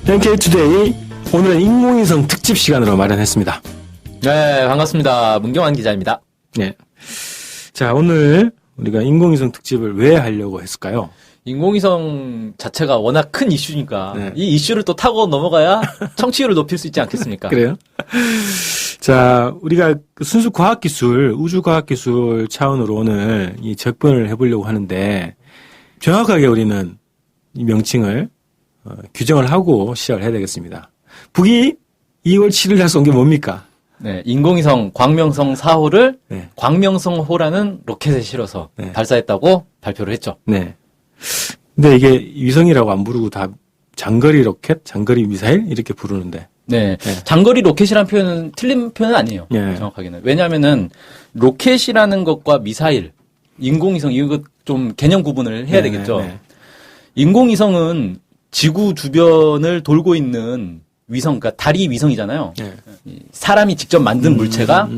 NK투데이 오늘은 인공위성 특집 시간으로 마련했습니다. 네, 반갑습니다. 문경환 기자입니다. 네. 자, 오늘 우리가 인공위성 특집을 왜 하려고 했을까요? 인공위성 자체가 워낙 큰 이슈니까 네. 이 이슈를 또 타고 넘어가야 청취율을 높일 수 있지 않겠습니까? 그래요? 자, 우리가 순수 과학기술, 우주과학기술 차원으로 오늘 이 접근을 해보려고 하는데 정확하게 우리는 이 명칭을 규정을 하고 시작을 해야 되겠습니다. 북이 2월 7일 날 쏜 게 뭡니까? 네, 인공위성 광명성 4호를 네. 광명성호라는 로켓에 실어서 네. 발사했다고 발표를 했죠. 네. 근데 이게 위성이라고 안 부르고 다 장거리 로켓, 장거리 미사일 이렇게 부르는데. 네, 네. 장거리 로켓이라는 표현은 틀린 표현은 아니에요. 네. 정확하게는. 왜냐하면은 로켓이라는 것과 미사일, 인공위성 이거 좀 개념 구분을 해야 네, 되겠죠. 네. 인공위성은 지구 주변을 돌고 있는 위성, 그러니까 달이 위성이잖아요. 네. 사람이 직접 만든 물체가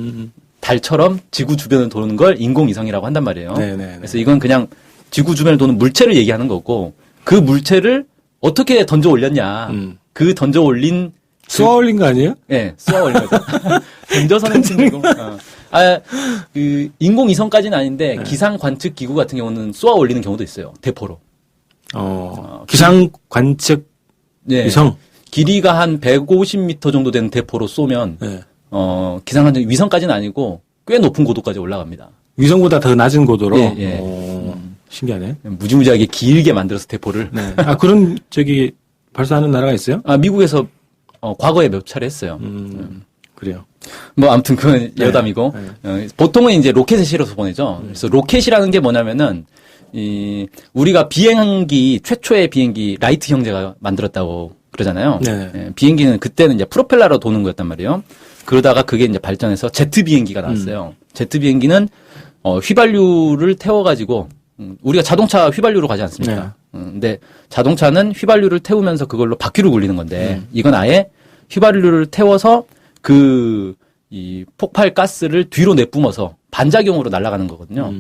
달처럼 지구 주변을 도는 걸 인공위성이라고 한단 말이에요. 네, 네, 네. 그래서 이건 그냥 지구 주변을 도는 물체를 얘기하는 거고 그 물체를 어떻게 던져 올렸냐. 그 던져 올린 쏘아 올린 거 아니에요? 네, 쏘아 올린 거죠. 던져서는 친구. 그 인공위성까지는 아닌데 네. 기상 관측 기구 같은 경우는 쏘아 올리는 경우도 있어요. 대포로. 기상 관측 네. 위성. 길이가 한 150m 정도 되는 대포로 쏘면 네. 기상 관측 위성까지는 아니고 꽤 높은 고도까지 올라갑니다. 위성보다 더 낮은 고도로. 예, 예. 신기하네. 무지무지하게 길게 만들어서 대포를. 네. 그런 발사하는 나라가 있어요? 미국에서 과거에 몇 차례 했어요. 그래요. 뭐 아무튼 그건 여담이고 보통은 이제 로켓에 실어서 보내죠. 그래서 로켓이라는 게 뭐냐면은 우리가 비행기 최초의 비행기 라이트 형제가 만들었다고 그러잖아요. 네. 예, 비행기는 그때는 이제 프로펠러로 도는 거였단 말이에요. 그러다가 그게 이제 발전해서 제트 비행기가 나왔어요. 제트 비행기는 휘발유를 태워가지고 우리가 자동차 휘발유로 가지 않습니까? 근데 자동차는 휘발유를 태우면서 그걸로 바퀴를 굴리는 건데 이건 아예 휘발유를 태워서 이 폭발 가스를 뒤로 내뿜어서 반작용으로 날아가는 거거든요.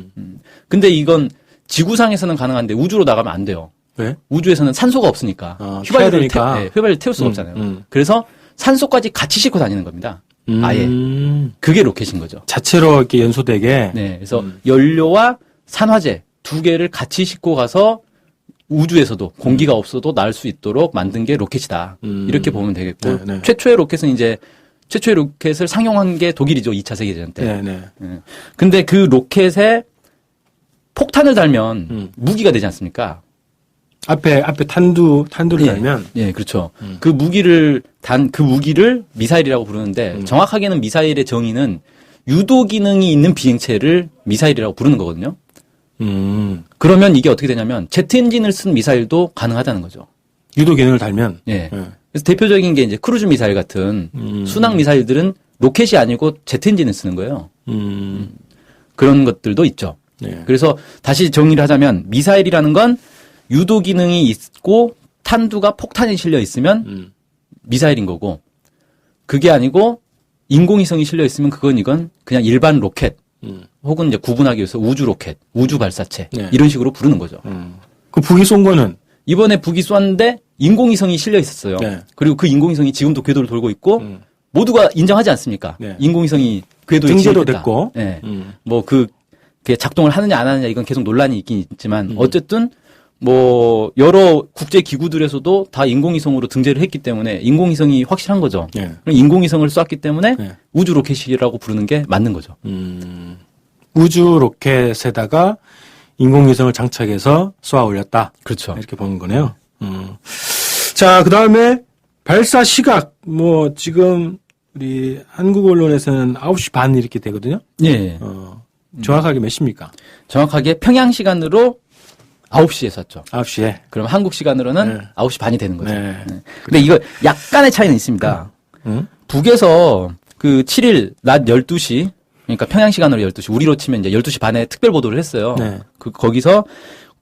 근데 이건 지구상에서는 가능한데 우주로 나가면 안 돼요. 왜? 우주에서는 산소가 없으니까 휘발유를 태울 수가 없잖아요. 그래서 산소까지 같이 싣고 다니는 겁니다. 아예. 그게 로켓인 거죠. 자체로 이렇게 연소되게. 네. 그래서 연료와 산화제 두 개를 같이 싣고 가서 우주에서도 공기가 없어도 날 수 있도록 만든 게 로켓이다. 이렇게 보면 되겠고. 네, 네. 최초의 로켓을 상용한 게 독일이죠. 2차 세계대전 때. 네, 네. 근데 그 로켓에 폭탄을 달면 무기가 되지 않습니까? 앞에 탄두를 달면. 예, 그렇죠. 그 무기를 미사일이라고 부르는데 정확하게는 미사일의 정의는 유도 기능이 있는 비행체를 미사일이라고 부르는 거거든요. 그러면 이게 어떻게 되냐면 제트 엔진을 쓴 미사일도 가능하다는 거죠. 유도 기능을 달면. 예. 그래서 대표적인 게 이제 크루즈 미사일 같은 순항 미사일들은 로켓이 아니고 제트 엔진을 쓰는 거예요. 그런 것들도 있죠. 네. 그래서 다시 정리를 하자면 미사일이라는 건 유도 기능이 있고 탄두가 폭탄이 실려 있으면 미사일인 거고 그게 아니고 인공위성이 실려 있으면 이건 그냥 일반 로켓 혹은 이제 구분하기 위해서 우주 로켓, 우주 발사체 네. 이런 식으로 부르는 거죠. 그 북이 쏜 거는 이번에 북이 쐈는데 인공위성이 실려 있었어요. 네. 그리고 그 인공위성이 지금도 궤도를 돌고 있고 모두가 인정하지 않습니까? 네. 인공위성이 궤도에 등재도 진입했다. 됐고. 네. 뭐 그게 작동을 하느냐 안 하느냐 이건 계속 논란이 있긴 있지만 어쨌든 뭐 여러 국제 기구들에서도 다 인공위성으로 등재를 했기 때문에 인공위성이 확실한 거죠. 네. 그럼 인공위성을 쐈기 때문에 네. 우주 로켓이라고 부르는 게 맞는 거죠. 우주 로켓에다가 인공위성을 장착해서 쏘아 올렸다. 그렇죠. 이렇게 보는 거네요. 자, 그 다음에 발사 시각. 지금 우리 한국 언론에서는 9시 반 이렇게 되거든요. 예. 정확하게 몇 시입니까? 정확하게 평양 시간으로 9시에 쐈죠. 9시에. 그럼 한국 시간으로는 네. 9시 반이 되는 거죠. 네. 근데 이거 약간의 차이는 있습니다. 북에서 그 7일 낮 12시, 그러니까 평양 시간으로 12시, 우리로 치면 이제 12시 반에 특별 보도를 했어요. 네. 거기서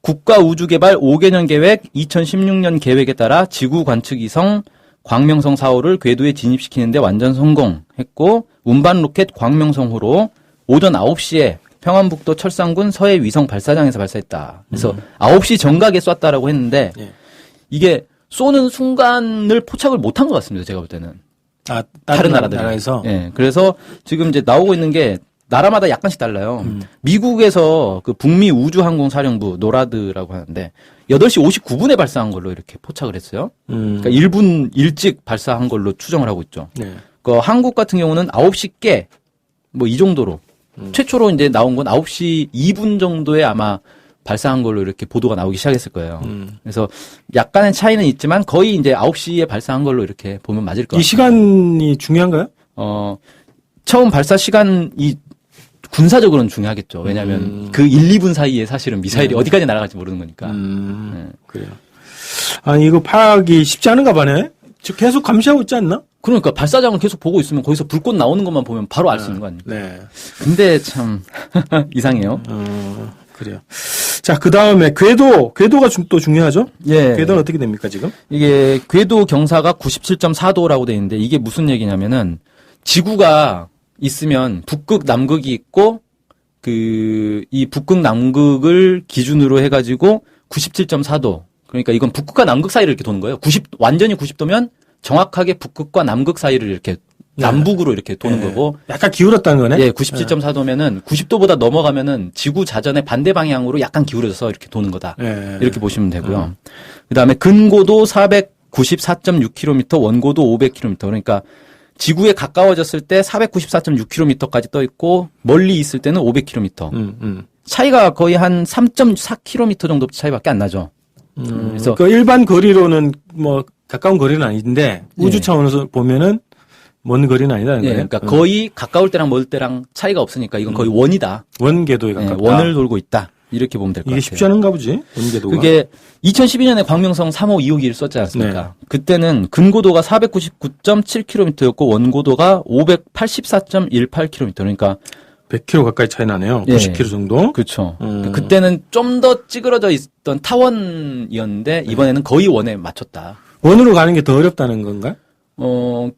국가우주개발 5개년 계획 2016년 계획에 따라 지구 관측위성 광명성 4호를 궤도에 진입시키는데 완전 성공했고 운반 로켓 광명성호로 오전 9시에 평안북도 철산군 서해 위성 발사장에서 발사했다. 그래서 9시 정각에 쐈다라고 했는데 예. 이게 쏘는 순간을 포착을 못한 것 같습니다. 제가 볼 때는. 아, 다른 나라들. 나라에서? 예. 그래서 지금 이제 나오고 있는 게 나라마다 약간씩 달라요. 미국에서 그 북미 우주항공사령부 노라드라고 하는데 8시 59분에 발사한 걸로 이렇게 포착을 했어요. 그러니까 1분 일찍 발사한 걸로 추정을 하고 있죠. 네. 그 한국 같은 경우는 9시 깨 뭐 이 정도로 최초로 이제 나온 건 9시 2분 정도에 아마 발사한 걸로 이렇게 보도가 나오기 시작했을 거예요. 그래서 약간의 차이는 있지만 거의 이제 9시에 발사한 걸로 이렇게 보면 맞을 것 같아요. 이 시간이 중요한가요? 처음 발사 시간이 군사적으로는 중요하겠죠. 왜냐하면 그 1, 2분 사이에 사실은 미사일이 어디까지 날아갈지 모르는 거니까. 네. 그래요. 아니, 이거 파악이 쉽지 않은가 봐네? 즉, 계속 감시하고 있지 않나? 그러니까 발사장을 계속 보고 있으면 거기서 불꽃 나오는 것만 보면 바로 알 수 있는 거 아닙니까? 네. 근데 참 이상해요. 그래요. 자, 그 다음에 궤도가 또 중요하죠? 예. 궤도는 어떻게 됩니까, 지금? 이게 궤도 경사가 97.4도라고 돼 있는데 이게 무슨 얘기냐면은 지구가 있으면 북극, 남극이 있고 이 북극, 남극을 기준으로 해가지고 97.4도. 그러니까 이건 북극과 남극 사이를 이렇게 도는 거예요. 완전히 90도면 정확하게 북극과 남극 사이를 이렇게 남북으로 이렇게 도는 거고. 약간 기울었다는 거네? 예, 97.4도면은 90도보다 넘어가면은 지구 자전의 반대 방향으로 약간 기울어져서 이렇게 도는 거다. 예. 이렇게 보시면 되고요. 그다음에 근고도 494.6km, 원고도 500km. 그러니까 지구에 가까워졌을 때 494.6km까지 떠 있고 멀리 있을 때는 500km. 차이가 거의 한 3.4km 정도 차이밖에 안 나죠. 그래서 그 일반 거리로는 뭐 가까운 거리는 아닌데 우주 차원에서 보면은 먼 거리는 아니다는 예, 거예요. 그러니까 거의 가까울 때랑 멀 때랑 차이가 없으니까 이건 거의 원이다. 원궤도에 예, 가깝다. 원을 돌고 있다. 이렇게 보면 될 것 같아요. 이게 쉽지 않은가 보지? 원궤도가. 그게 2012년에 광명성 3호 2호기를 썼지 않습니까? 네. 그때는 근고도가 499.7km였고 원고도가 584.18km. 그러니까 100km 가까이 차이 나네요. 예. 90km 정도. 그렇죠. 그때는 좀 더 찌그러져 있던 타원이었는데 이번에는 거의 원에 맞췄다. 원으로 가는 게 더 어렵다는 건가?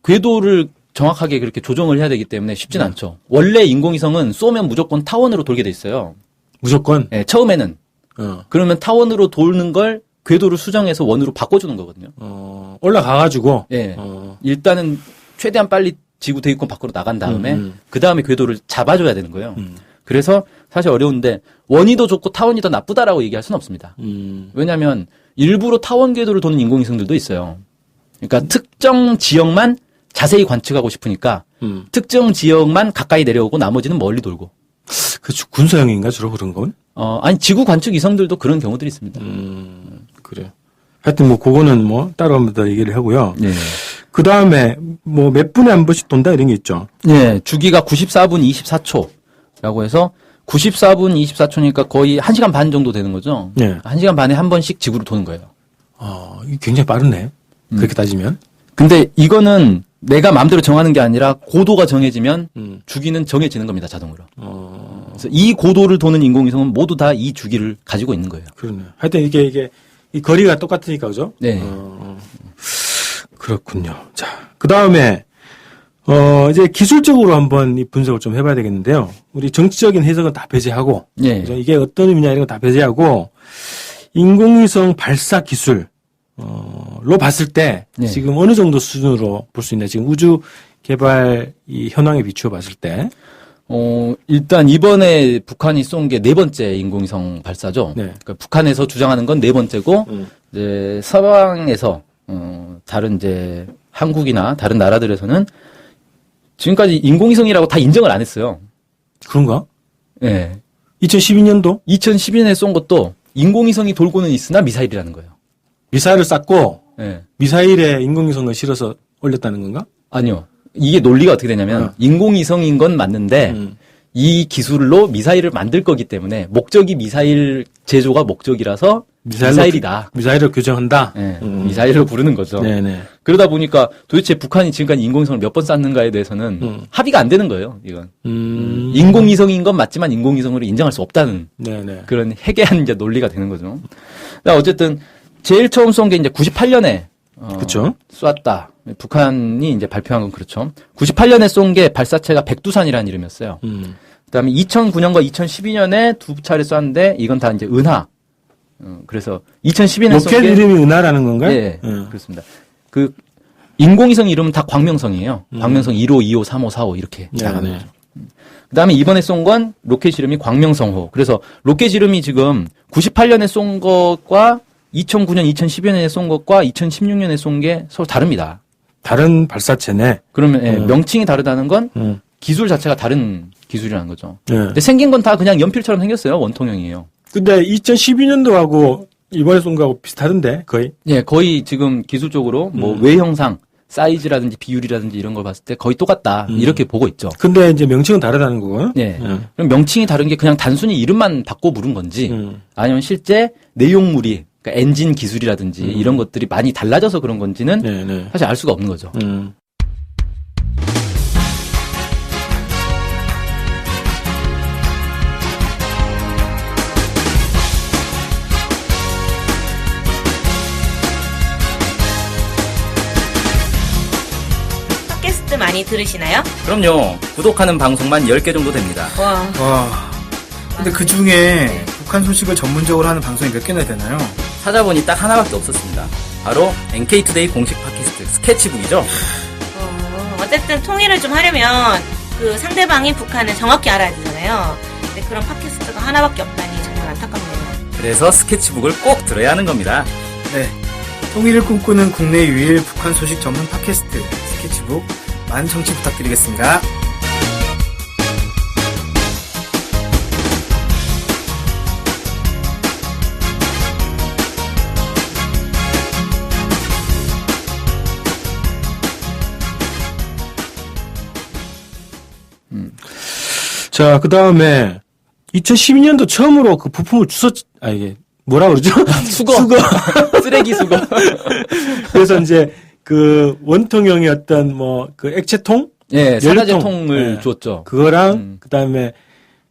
궤도를 정확하게 그렇게 조정을 해야 되기 때문에 쉽진 않죠. 원래 인공위성은 쏘면 무조건 타원으로 돌게 돼 있어요. 무조건. 예, 처음에는. 그러면 타원으로 도는 걸 궤도를 수정해서 원으로 바꿔주는 거거든요. 올라가가지고. 예. 일단은 최대한 빨리 지구 대기권 밖으로 나간 다음에 그 다음에 궤도를 잡아줘야 되는 거예요. 그래서 사실 어려운데 원이 더 좋고 타원이 더 나쁘다라고 얘기할 수는 없습니다. 왜냐하면 일부러 타원 궤도를 도는 인공위성들도 있어요. 그러니까 특정 지역만 자세히 관측하고 싶으니까 특정 지역만 가까이 내려오고 나머지는 멀리 돌고. 그 군사형인가 주로 그런 건? 아니 지구 관측 위성들도 그런 경우들이 있습니다. 그래요. 하여튼 뭐 그거는 뭐 따로 한번 더 얘기를 하고요. 예. 그 다음에 뭐 몇 분에 한 번씩 돈다 이런 게 있죠. 예, 주기가 94분 24초라고 해서 94분 24초니까 거의 1시간 반 정도 되는 거죠. 예. 1시간 반에 한 번씩 지구를 도는 거예요. 이게 굉장히 빠르네. 그렇게 따지면. 근데 이거는 내가 마음대로 정하는 게 아니라 고도가 정해지면 주기는 정해지는 겁니다, 자동으로. 그래서 이 고도를 도는 인공위성은 모두 다 이 주기를 가지고 있는 거예요. 그러네. 하여튼 이게 이 거리가 똑같으니까 그죠? 네. 그렇군요. 자, 그 다음에 이제 기술적으로 한번 이 분석을 좀 해봐야 되겠는데요. 우리 정치적인 해석은 다 배제하고, 예. 그죠? 이게 어떤 의미냐 이런 거 다 배제하고 인공위성 발사 기술 로 봤을 때 네. 지금 어느 정도 수준으로 볼 수 있나요? 지금 우주 개발 이 현황에 비추어 봤을 때. 일단 이번에 북한이 쏜 게 네 번째 인공위성 발사죠. 네. 그러니까 북한에서 주장하는 건 네 번째고, 이제 서방에서, 다른 이제 한국이나 다른 나라들에서는 지금까지 인공위성이라고 다 인정을 안 했어요. 그런가? 예. 2012년도 2012년에 쏜 것도 인공위성이 돌고는 있으나 미사일이라는 거예요. 미사일을 쐈고 예. 미사일에 인공위성을 실어서 올렸다는 건가? 아니요. 이게 논리가 어떻게 되냐면 인공위성인 건 맞는데 이 기술로 미사일을 만들 거기 때문에 목적이 미사일 제조가 목적이라서 미사일이다. 미사일을 규정한다. 네, 미사일로 부르는 거죠. 네네. 그러다 보니까 도대체 북한이 지금까지 인공위성을 몇 번 쐈는가에 대해서는 합의가 안 되는 거예요. 이건 인공위성인 건 맞지만 인공위성으로 인정할 수 없다는 네네. 그런 해괴한 이제 논리가 되는 거죠. 어쨌든 제일 처음 쏜 게 이제 98년에 그렇죠. 쐈다. 북한이 이제 발표한 건 그렇죠. 98년에 쏜 게 발사체가 백두산이라는 이름이었어요. 그다음에 2009년과 2012년에 두 차례 쐈는데 이건 다 이제 은하 그래서 2012년에 로켓 이름이 은하라는 건가요? 네, 그렇습니다. 그 인공위성 이름은 다 광명성이에요. 광명성 1호, 2호, 3호, 4호 이렇게 나가는 거죠. 그다음에 이번에 쏜 건 로켓 이름이 광명성호. 그래서 로켓 이름이 지금 98년에 쏜 것과 2009년, 2012년에 쏜 것과 2016년에 쏜 게 서로 다릅니다. 다른 발사체네. 그러면 명칭이 다르다는 건 기술 자체가 다른 기술이라는 거죠. 근데 생긴 건 다 그냥 연필처럼 생겼어요. 원통형이에요. 근데 2012년도하고 이번에 쏜 거하고 비슷하던데 거의. 예, 거의 지금 기술적으로 뭐 외형상 사이즈라든지 비율이라든지 이런 걸 봤을 때 거의 똑같다. 이렇게 보고 있죠. 근데 이제 명칭은 다르다는 거고요. 네. 그럼 명칭이 다른 게 그냥 단순히 이름만 바꿔 부른 건지 아니면 실제 내용물이 그러니까 엔진 기술이라든지 이런 것들이 많이 달라져서 그런 건지는 사실 알 수가 없는 거죠. 팟캐스트 많이 들으시나요? 그럼요. 구독하는 방송만 10개 정도 됩니다. 와. 근데 그 중에 북한 소식을 전문적으로 하는 방송이 몇 개나 되나요? 찾아보니 딱 하나밖에 없었습니다. 바로 NK투데이 공식 팟캐스트 스케치북이죠. 어쨌든 통일을 좀 하려면 그 상대방이 북한을 정확히 알아야 되잖아요. 근데 그런 팟캐스트가 하나밖에 없다니 정말 안타깝네요. 그래서 스케치북을 꼭 들어야 하는 겁니다. 네. 통일을 꿈꾸는 국내 유일 북한 소식 전문 팟캐스트 스케치북 많은 청취 부탁드리겠습니다. 자, 그 다음에 2012년도 처음으로 그 부품을 이게 뭐라 그러죠? 수거. 쓰레기 수거. 그래서 이제 그 원통형의 어떤 뭐 그 액체통? 예, 연료통. 산화제통을 줬죠. 그거랑 그다음에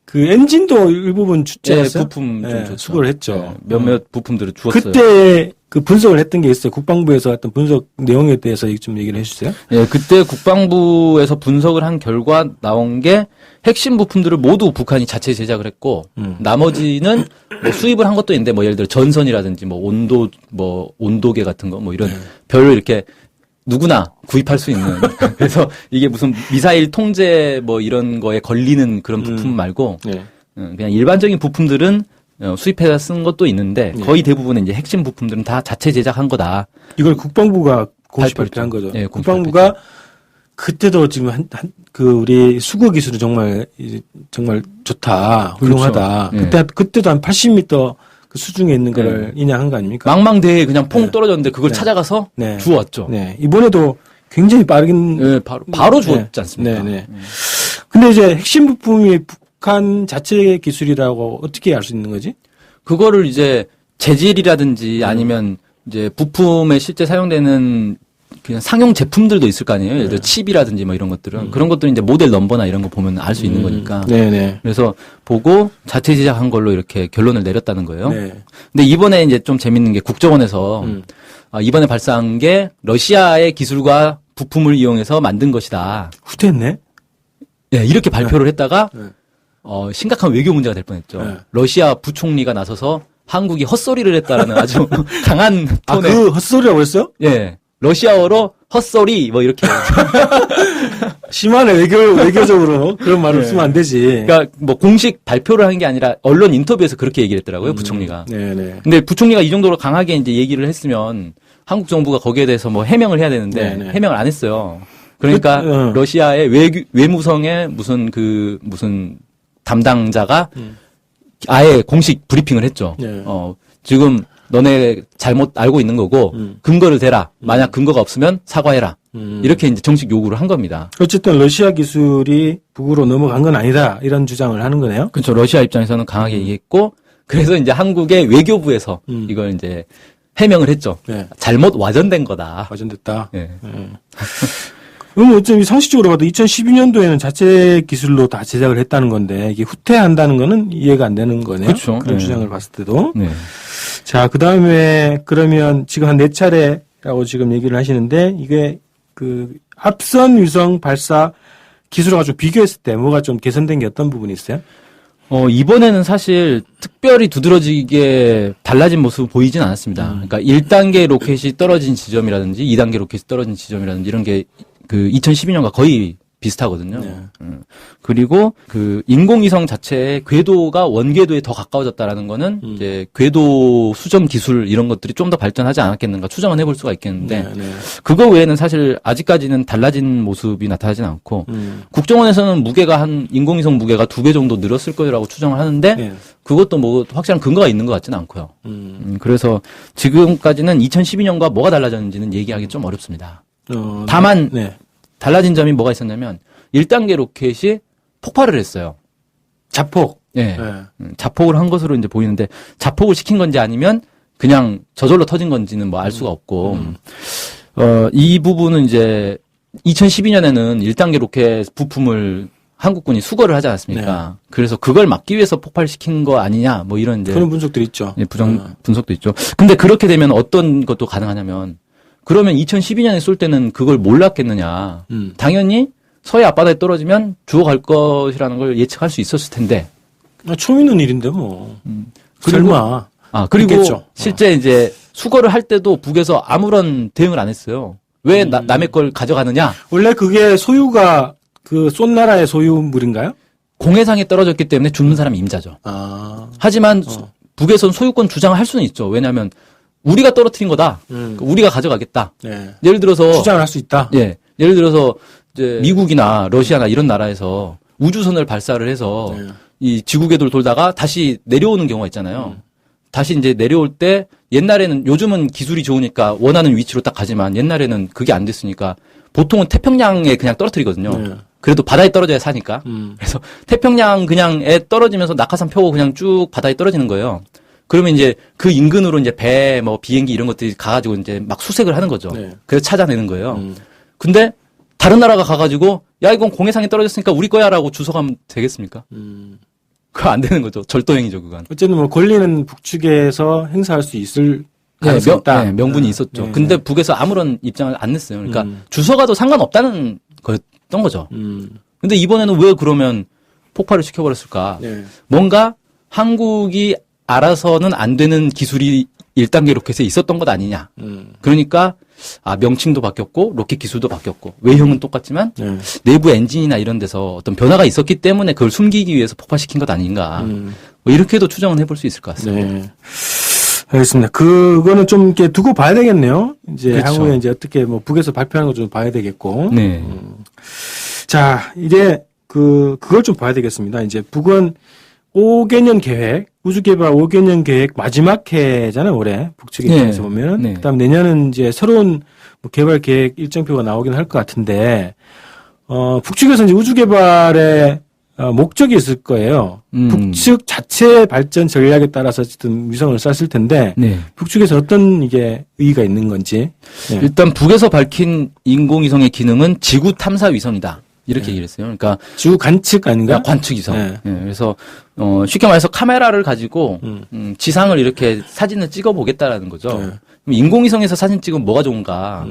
그 엔진도 일부분 주제했어요. 부품 좀 줬죠. 수거를 했죠. 예, 몇몇 부품들을 주었어요. 그때 그 분석을 했던 게 있어요. 국방부에서 어떤 분석 내용에 대해서 좀 얘기를 해주세요. 예, 그때 국방부에서 분석을 한 결과 나온 게 핵심 부품들을 모두 북한이 자체 제작을 했고 나머지는 뭐 수입을 한 것도 있는데 뭐 예를 들어 전선이라든지 뭐 온도계 같은 거 뭐 이런 별로 이렇게 누구나 구입할 수 있는 그래서 이게 무슨 미사일 통제 뭐 이런 거에 걸리는 그런 부품 말고 그냥 일반적인 부품들은 수입해서 쓴 것도 있는데 거의 대부분의 이제 핵심 부품들은 다 자체 제작한 거다. 이걸 국방부가 공식 발표한 거죠. 네, 국방부가 그때도 지금 우리 수거 기술이 정말 좋다, 훌륭하다. 그렇죠. 그때도 한 80m 그 수중에 있는 거를 인양한 거 아닙니까? 망망대해에 그냥 퐁 떨어졌는데 그걸 찾아가서 주웠죠. 네. 이번에도 굉장히 빠르긴. 바로 주웠지 않습니까? 네. 근데 이제 핵심 부품이 북한 자체 기술이라고 어떻게 알 수 있는 거지? 그거를 이제 재질이라든지 아니면 이제 부품에 실제 사용되는 그냥 상용 제품들도 있을 거 아니에요. 예를 들어 칩이라든지 뭐 이런 것들은 그런 것들은 이제 모델 넘버나 이런 거 보면 알 수 있는 거니까. 네네. 그래서 보고 자체 제작한 걸로 이렇게 결론을 내렸다는 거예요. 네. 근데 이번에 이제 좀 재밌는 게 국정원에서 이번에 발사한 게 러시아의 기술과 부품을 이용해서 만든 것이다. 후퇴했네. 네, 이렇게 발표를 했다가 심각한 외교 문제가 될 뻔했죠. 러시아 부총리가 나서서 한국이 헛소리를 했다라는 아주 강한 톤의 그 헛소리라고 했어요? 예. 러시아어로 헛소리 뭐 이렇게 심하네 외교적으로 그런 말을 쓰면 안 되지. 그러니까 뭐 공식 발표를 한 게 아니라 언론 인터뷰에서 그렇게 얘기를 했더라고요 부총리가. 네네. 근데 부총리가 이 정도로 강하게 이제 얘기를 했으면 한국 정부가 거기에 대해서 뭐 해명을 해야 되는데 해명을 안 했어요. 그러니까 러시아의 외무성의 무슨 담당자가 아예 공식 브리핑을 했죠. 지금 너네 잘못 알고 있는 거고 근거를 대라. 만약 근거가 없으면 사과해라. 이렇게 이제 정식 요구를 한 겁니다. 어쨌든 러시아 기술이 북으로 넘어간 건 아니다. 이런 주장을 하는 거네요. 그렇죠. 러시아 입장에서는 강하게 얘기했고 그래서 이제 한국의 외교부에서 이걸 이제 해명을 했죠. 네. 잘못 와전된 거다. 와전됐다. 네. 그럼 어쩌면 상식적으로 봐도 2012년도에는 자체 기술로 다 제작을 했다는 건데 이게 후퇴한다는 거는 이해가 안 되는 거네요. 그렇죠. 그런 주장을 봤을 때도. 네. 자, 그 다음에 그러면 지금 한 4차례라고 지금 얘기를 하시는데 이게 그 합선 위성 발사 기술을 가지고 비교했을 때 뭐가 좀 개선된 게 어떤 부분이 있어요? 이번에는 사실 특별히 두드러지게 달라진 모습 보이진 않았습니다. 그러니까 1단계 로켓이 떨어진 지점이라든지 2단계 로켓이 떨어진 지점이라든지 이런 게 그 2012년과 거의 비슷하거든요. 네. 그리고 그 인공위성 자체의 궤도가 원궤도에 더 가까워졌다라는 거는 이제 궤도 수정 기술 이런 것들이 좀 더 발전하지 않았겠는가 추정은 해볼 수가 있겠는데 그거 외에는 사실 아직까지는 달라진 모습이 나타나진 않고 국정원에서는 무게가 한 인공위성 무게가 2배 정도 늘었을 거라고 추정을 하는데 네. 그것도 뭐 확실한 근거가 있는 것 같지는 않고요. 그래서 지금까지는 2012년과 뭐가 달라졌는지는 얘기하기 좀 어렵습니다. 다만 네. 달라진 점이 뭐가 있었냐면 1단계 로켓이 폭발을 했어요. 자폭. 예. 네. 자폭을 한 것으로 이제 보이는데 자폭을 시킨 건지 아니면 그냥 저절로 터진 건지는 뭐 알 수가 없고 이 부분은 이제 2012년에는 1단계 로켓 부품을 한국군이 수거를 하지 않았습니까? 그래서 그걸 막기 위해서 폭발시킨 거 아니냐 뭐 이런 이제 그런 분석들이 있죠. 예, 분석도 있죠. 근데 그렇게 되면 어떤 것도 가능하냐면 그러면 2012년에 쏠 때는 그걸 몰랐겠느냐. 당연히 서해 앞바다에 떨어지면 죽어갈 것이라는 걸 예측할 수 있었을 텐데. 처음 있는 일인데 뭐. 설마. 그리고 있겠죠. 실제 이제 수거를 할 때도 북에서 아무런 대응을 안 했어요. 왜 남의 걸 가져가느냐? 원래 그게 소유가 그 쏜 나라의 소유물인가요? 공해상에 떨어졌기 때문에 죽는 사람이 임자죠. 하지만 북에서는 소유권 주장을 할 수는 있죠. 왜냐하면 우리가 떨어뜨린 거다. 우리가 가져가겠다. 네. 예를 들어서 주장을 할 수 있다. 예. 예를 들어서 이제 미국이나 러시아나 이런 나라에서 우주선을 발사를 해서 이 지구 궤도를 돌다가 다시 내려오는 경우가 있잖아요. 다시 이제 내려올 때 옛날에는 요즘은 기술이 좋으니까 원하는 위치로 딱 가지만 옛날에는 그게 안 됐으니까 보통은 태평양에 그냥 떨어뜨리거든요. 그래도 바다에 떨어져야 사니까. 그래서 태평양 그냥에 떨어지면서 낙하산 펴고 그냥 쭉 바다에 떨어지는 거예요. 그러면 이제 그 인근으로 이제 배, 뭐 비행기 이런 것들이 가가지고 이제 막 수색을 하는 거죠. 그래서 찾아내는 거예요. 근데 다른 나라가 가가지고 야 이건 공해상에 떨어졌으니까 우리 거야라고 주워가면 되겠습니까? 그거 안 되는 거죠. 절도행위죠 그건. 어쨌든 뭐 권리는 북측에서 행사할 수 있을 가능성이 있다. 명분이 있었죠. 근데 북에서 아무런 입장을 안 냈어요. 그러니까 주워가도 상관없다는 거였던 거죠. 근데 이번에는 왜 그러면 폭발을 시켜버렸을까? 뭔가 한국이 알아서는 안 되는 기술이 1단계 로켓에 있었던 것 아니냐. 그러니까 명칭도 바뀌었고 로켓 기술도 바뀌었고 외형은 똑같지만 내부 엔진이나 이런 데서 어떤 변화가 있었기 때문에 그걸 숨기기 위해서 폭발시킨 것 아닌가. 뭐 이렇게도 추정은 해볼 수 있을 것 같습니다. 네. 알겠습니다. 그거는 좀 이렇게 두고 봐야 되겠네요. 이제 그렇죠. 향후에 이제 어떻게 뭐 북에서 발표하는 거 좀 봐야 되겠고. 네. 자, 이제 그걸 좀 봐야 되겠습니다. 이제 북은 5개년 계획, 우주개발 5개년 계획 마지막 해잖아요, 올해. 북측 입장에서 보면. 네. 그다음 내년은 이제 새로운 뭐 개발 계획 일정표가 나오긴 할 것 같은데, 북측에서 이제 우주개발의 목적이 있을 거예요. 북측 자체 발전 전략에 따라서 어쨌든 위성을 쐈을 텐데, 북측에서 어떤 이게 의의가 있는 건지. 네. 일단 북에서 밝힌 인공위성의 기능은 지구 탐사 위성이다. 이렇게 얘기를 했어요. 그러니까 지구 관측 아닌가? 관측 위성. 그래서 쉽게 말해서 카메라를 가지고 지상을 이렇게 사진을 찍어 보겠다라는 거죠. 그럼 인공위성에서 사진 찍으면 뭐가 좋은가?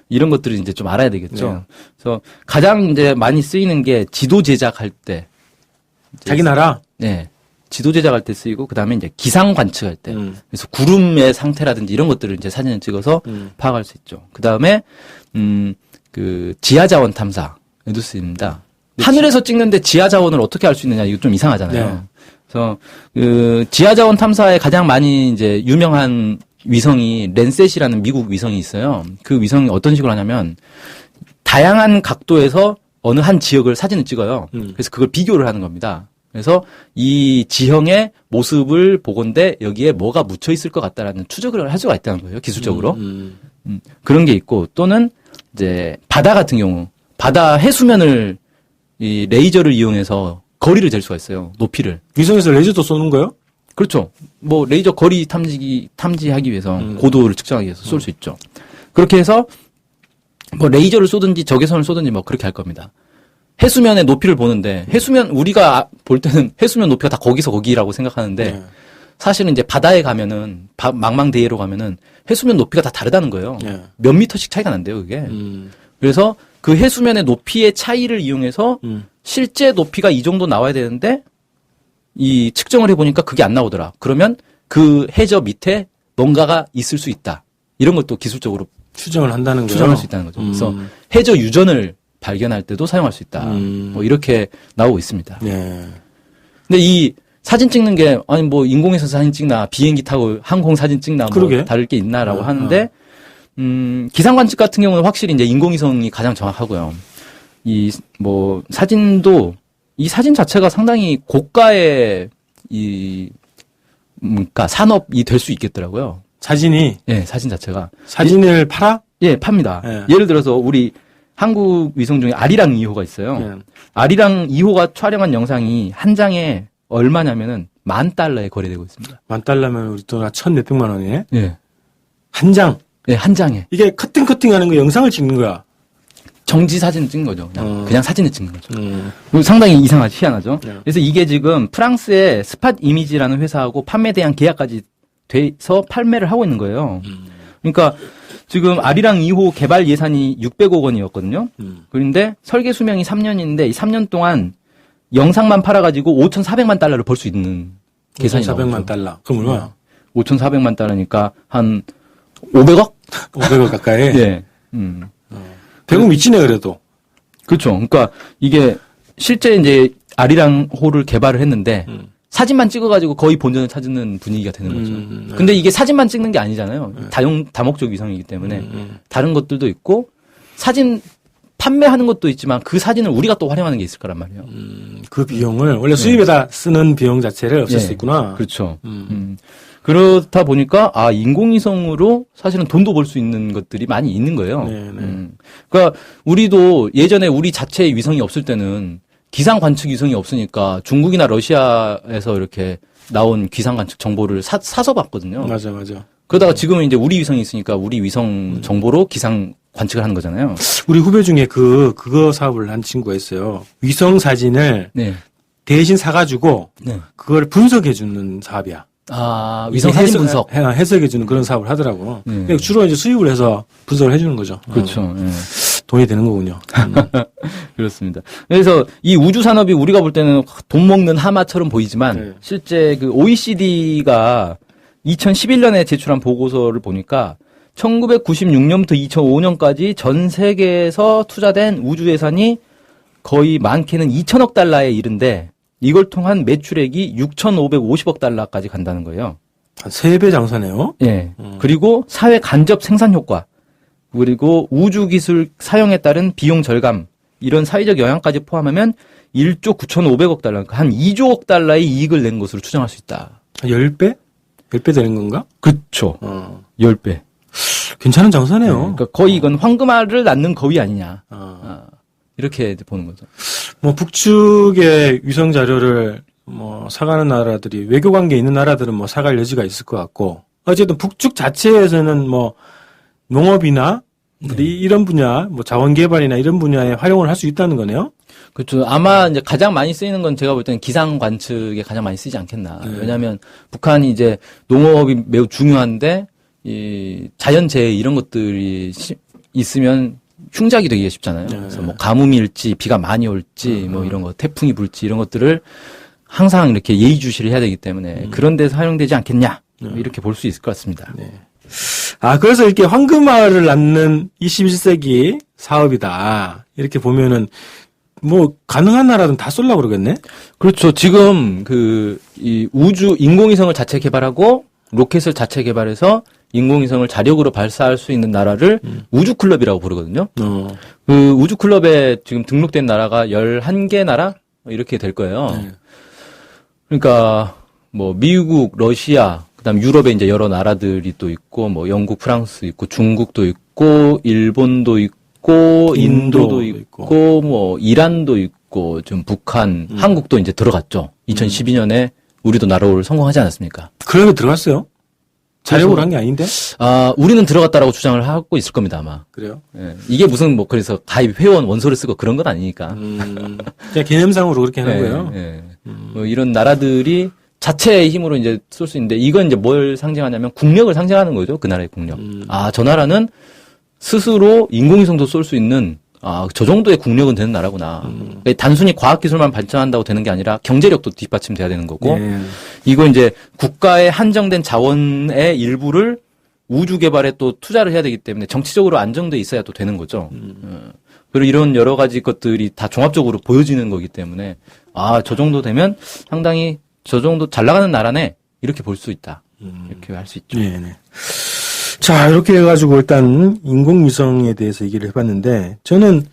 이런 것들을 이제 좀 알아야 되겠죠. 그래서 가장 이제 많이 쓰이는 게 지도 제작할 때. 자기 나라? 네. 지도 제작할 때 쓰이고 그다음에 이제 기상 관측할 때. 그래서 구름의 상태라든지 이런 것들을 이제 사진을 찍어서 파악할 수 있죠. 그다음에 그 지하 자원 탐사. 에도 쓰입니다. 하늘에서 찍는데 지하 자원을 어떻게 알 수 있느냐 이거 좀 이상하잖아요. 그래서 그 지하 자원 탐사에 가장 많이 이제 유명한 위성이 랜셋이라는 미국 위성이 있어요. 그 위성이 어떤 식으로 하냐면 다양한 각도에서 어느 한 지역을 사진을 찍어요. 그래서 그걸 비교를 하는 겁니다. 그래서 이 지형의 모습을 보건대 여기에 뭐가 묻혀 있을 것 같다라는 추적을 할 수가 있다는 거예요. 기술적으로. 그런 게 있고 또는 이제 바다 같은 경우 바다 해수면을 이 레이저를 이용해서 거리를 잴 수가 있어요. 높이를. 위성에서 레이저도 쏘는 거요? 그렇죠. 뭐 레이저 거리 탐지하기 위해서 고도를 측정하기 위해서 쏠 수 있죠. 그렇게 해서 뭐 레이저를 쏘든지 적외선을 쏘든지 뭐 그렇게 할 겁니다. 해수면의 높이를 보는데 해수면 우리가 볼 때는 해수면 높이가 다 거기서 거기라고 생각하는데 사실은 이제 바다에 가면은 망망대해로 가면은 해수면 높이가 다 다르다는 거예요. 몇 미터씩 차이가 난대요, 그게. 그래서 그 해수면의 높이의 차이를 이용해서 실제 높이가 이 정도 나와야 되는데 이 측정을 해보니까 그게 안 나오더라. 그러면 그 해저 밑에 뭔가가 있을 수 있다. 이런 것도 기술적으로 추정을 한다는 거예요. 추정할 수 있다는 거죠. 그래서 해저 유전을 발견할 때도 사용할 수 있다. 뭐 이렇게 나오고 있습니다. 네. 근데 이 사진 찍는 게 아니 뭐 인공위성 사진 찍나 비행기 타고 항공 사진 찍나 뭐 그러게. 다를 게 있나라고 하는데 기상 관측 같은 경우는 확실히 이제 인공위성이 가장 정확하고요. 이 뭐 사진도 이 사진 자체가 상당히 고가의 이 그러니까 산업이 될 수 있겠더라고요. 사진이 예, 사진 자체가 사진을 팔아? 예, 팝니다. 예. 예를 들어서 우리 한국 위성 중에 아리랑 2호가 있어요. 예. 아리랑 2호가 촬영한 영상이 한 장에 얼마냐면은 $10,000에 거래되고 있습니다. $10,000면 우리 돈 한 1,000몇백만 원이네. 예. 한 장. 예, 한 장에. 이게 커팅하는 거 영상을 찍는 거야. 정지 사진을 찍는 거죠. 그냥 사진을 찍는 거죠. 음. 상당히 이상하죠. 희한하죠. 네. 그래서 이게 지금 프랑스의 스팟 이미지라는 회사하고 판매 대행 계약까지 돼서 판매를 하고 있는 거예요. 그러니까 지금 아리랑 2호 개발 예산이 600억 원이었거든요. 그런데 설계 수명이 3년인데 이 3년 동안 영상만 팔아가지고 $5,400만 벌 수 있는 계산이 나오죠. $400만. 그럼 얼마야? 5,400만 달러니까 한 500억? 500억 가까이? 예. 배금 미치네, 그래도. 그렇죠. 그러니까 이게 실제 이제 아리랑호를 개발을 했는데 사진만 찍어가지고 거의 본전을 찾는 분위기가 되는 거죠. 네. 근데 이게 사진만 찍는 게 아니잖아요. 다목적 위성이기 때문에 다른 것들도 있고 사진 판매하는 것도 있지만 그 사진을 우리가 또 활용하는 게 있을 거란 말이에요. 그 비용을 원래 수입에다 쓰는 비용 자체를 없앨 예. 수 있구나. 그렇죠. 그렇다 보니까 인공위성으로 사실은 돈도 벌 수 있는 것들이 많이 있는 거예요. 네. 그러니까 우리도 예전에 우리 자체의 위성이 없을 때는 기상 관측 위성이 없으니까 중국이나 러시아에서 이렇게 나온 기상 관측 정보를 사서 봤거든요. 맞아. 그러다가 지금은 이제 우리 위성이 있으니까 우리 위성 정보로 기상 관측을 하는 거잖아요. 우리 후배 중에 그거 사업을 한 친구가 있어요. 위성 사진을 네. 대신 사가지고 네. 그걸 분석해주는 사업이야. 위성 사진 분석. 해석해주는 그런 사업을 하더라고. 네. 근데 주로 이제 수입을 해서 분석을 해주는 거죠. 그렇죠. 예. 돈이 되는 거군요. 그렇습니다. 그래서 이 우주 산업이 우리가 볼 때는 돈 먹는 하마처럼 보이지만 네. 실제 그 OECD가 2011년에 제출한 보고서를 보니까 1996년부터 2005년까지 전 세계에서 투자된 우주 예산이 거의 많게는 2천억 달러에 이른데 이걸 통한 매출액이 6,550억 달러까지 간다는 거예요. 한 3배 장사네요. 예. 그리고 사회 간접 생산 효과, 그리고 우주 기술 사용에 따른 비용 절감, 이런 사회적 영향까지 포함하면 1조 9,500억 달러, 그러니까 한 2조억 달러의 이익을 낸 것으로 추정할 수 있다. 10배? 10배 되는 건가? 그쵸. 10배. 괜찮은 장사네요. 그러니까 거의 이건 황금알을 낳는 거위 아니냐. 이렇게 보는 거죠. 뭐 북측의 위성 자료를 뭐 사가는 나라들이 외교 관계 있는 나라들은 뭐 사갈 여지가 있을 것 같고 어쨌든 북측 자체에서는 뭐 농업이나 이런 분야, 뭐 자원 개발이나 이런 분야에 활용을 할 수 있다는 거네요. 그렇죠. 아마 이제 가장 많이 쓰이는 건 제가 볼 때는 기상 관측에 가장 많이 쓰이지 않겠나. 왜냐하면 북한이 이제 농업이 매우 중요한데 이 자연재해 이런 것들이 있으면 흉작이 되기가 쉽잖아요. 그래서 뭐 가뭄이 일지, 비가 많이 올지, 뭐 이런 거, 태풍이 불지 이런 것들을 항상 이렇게 예의주시를 해야 되기 때문에 그런 데서 사용되지 않겠냐. 이렇게 볼 수 있을 것 같습니다. 네. 그래서 이렇게 황금알을 낳는 21세기 사업이다. 이렇게 보면은 뭐 가능한 나라는 다 쏠려고 그러겠네. 그렇죠. 지금 이 우주 인공위성을 자체 개발하고 로켓을 자체 개발해서 인공위성을 자력으로 발사할 수 있는 나라를 우주클럽이라고 부르거든요. 그 우주클럽에 지금 등록된 나라가 11개 나라? 이렇게 될 거예요. 그러니까, 뭐, 미국, 러시아, 그 다음 유럽에 이제 여러 나라들이 또 있고, 뭐, 영국, 프랑스 있고, 중국도 있고, 일본도 있고, 인도도 있고, 뭐, 이란도 있고, 좀 북한, 한국도 이제 들어갔죠. 2012년에 우리도 나라를 성공하지 않았습니까? 클럽에 들어갔어요? 자력으로 한 게 아닌데? 우리는 들어갔다라고 주장을 하고 있을 겁니다, 아마. 그래요? 예. 이게 무슨 뭐 그래서 가입 회원 원서를 쓰고 그런 건 아니니까. 그냥 개념상으로 그렇게 하는 거예요? 예. 뭐 이런 나라들이 자체의 힘으로 이제 쏠 수 있는데 이건 이제 뭘 상징하냐면 국력을 상징하는 거죠. 그 나라의 국력. 저 나라는 스스로 인공위성도 쏠 수 있는 저 정도의 국력은 되는 나라구나. 그러니까 단순히 과학기술만 발전한다고 되는 게 아니라 경제력도 뒷받침돼야 되는 거고, 네. 이거 이제 국가의 한정된 자원의 일부를 우주 개발에 또 투자를 해야 되기 때문에 정치적으로 안정돼 있어야 또 되는 거죠. 그리고 이런 여러 가지 것들이 다 종합적으로 보여지는 거기 때문에, 저 정도 되면 상당히 저 정도 잘 나가는 나라네. 이렇게 볼 수 있다. 이렇게 할 수 있죠. 네. 자, 이렇게 해가지고 일단 인공위성에 대해서 얘기를 해봤는데, 저는,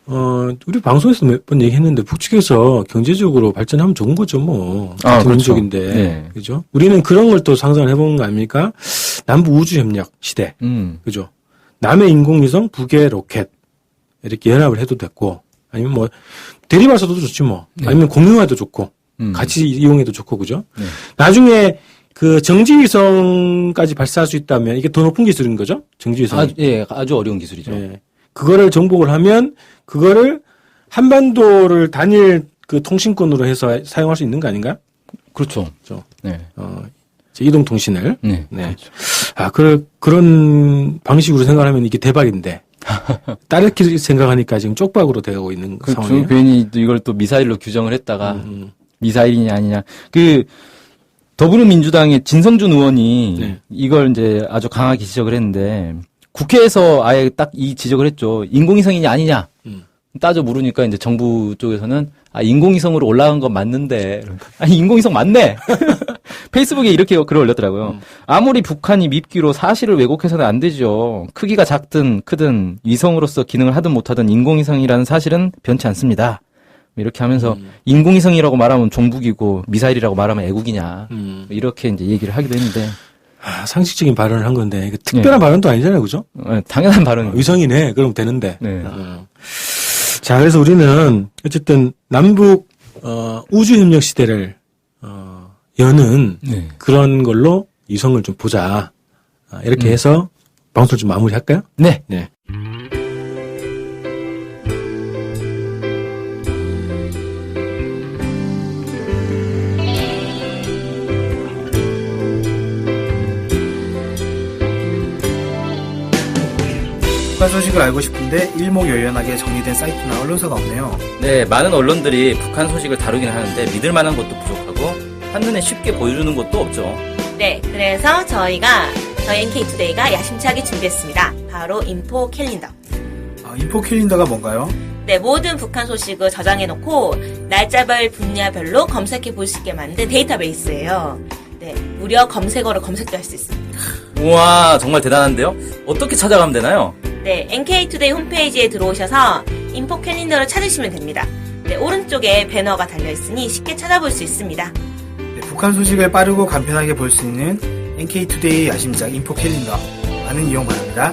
우리 방송에서 몇 번 얘기했는데, 북측에서 경제적으로 발전하면 좋은 거죠, 뭐. 기본적인데. 그렇죠. 네. 그죠? 우리는 그런 걸 또 상상을 해본 거 아닙니까? 남북 우주협력 시대. 그죠? 남의 인공위성, 북의 로켓. 이렇게 연합을 해도 됐고, 아니면 뭐, 대리발사도 좋지 뭐. 아니면 공유화도 좋고, 같이 이용해도 좋고, 그죠? 네. 나중에 그 정지위성까지 발사할 수 있다면 이게 더 높은 기술인 거죠? 정지위성. 아주 어려운 기술이죠. 예. 그거를 정복을 하면 그거를 한반도를 단일 그 통신권으로 해서 사용할 수 있는 거 아닌가? 그렇죠. 그렇죠. 네. 이동 통신을. 네. 네. 그런 방식으로 생각하면 이게 대박인데. 다르게 생각하니까 지금 쪽박으로 돼가고 있는 상황이에요. 괜히 이걸 또 미사일로 규정을 했다가 미사일이냐 아니냐. 더불어민주당의 진성준 의원이 네. 이걸 이제 아주 강하게 지적을 했는데 국회에서 아예 딱 이 지적을 했죠. 인공위성이냐 아니냐 따져 물으니까 이제 정부 쪽에서는 인공위성으로 올라간 건 맞는데 인공위성 맞네. 페이스북에 이렇게 글을 올렸더라고요. 아무리 북한이 밉기로 사실을 왜곡해서는 안 되죠. 크기가 작든 크든 위성으로서 기능을 하든 못하든 인공위성이라는 사실은 변치 않습니다. 이렇게 하면서 인공위성이라고 말하면 종북이고 미사일이라고 말하면 애국이냐 이렇게 이제 얘기를 하기도 했는데 상식적인 발언을 한 건데 이게 특별한 발언도 아니잖아요, 그죠? 당연한 발언이에요. 위성이네, 그럼 되는데. 네. 자, 그래서 우리는 어쨌든 남북 우주협력 시대를 여는 네. 그런 걸로 위성을 좀 보자. 이렇게 해서 방송을 좀 마무리할까요? 네. 네. 북한 소식을 알고 싶은데 일목요연하게 정리된 사이트나 언론사가 없네요. 네, 많은 언론들이 북한 소식을 다루긴 하는데 믿을 만한 것도 부족하고 한눈에 쉽게 보여주는 것도 없죠. 네, 그래서 저희 NK투데이가 야심차게 준비했습니다. 바로 인포 캘린더. 인포 캘린더가 뭔가요? 네, 모든 북한 소식을 저장해놓고 날짜별 분야별로 검색해 볼 수 있게 만든 데이터베이스예요. 네, 무려 검색어로 검색도 할 수 있습니다. 우와, 정말 대단한데요? 어떻게 찾아가면 되나요? 네, NK투데이 홈페이지에 들어오셔서 인포 캘린더를 찾으시면 됩니다. 네, 오른쪽에 배너가 달려있으니 쉽게 찾아볼 수 있습니다. 네, 북한 소식을 빠르고 간편하게 볼 수 있는 NK투데이 야심작 인포 캘린더 많은 이용 바랍니다.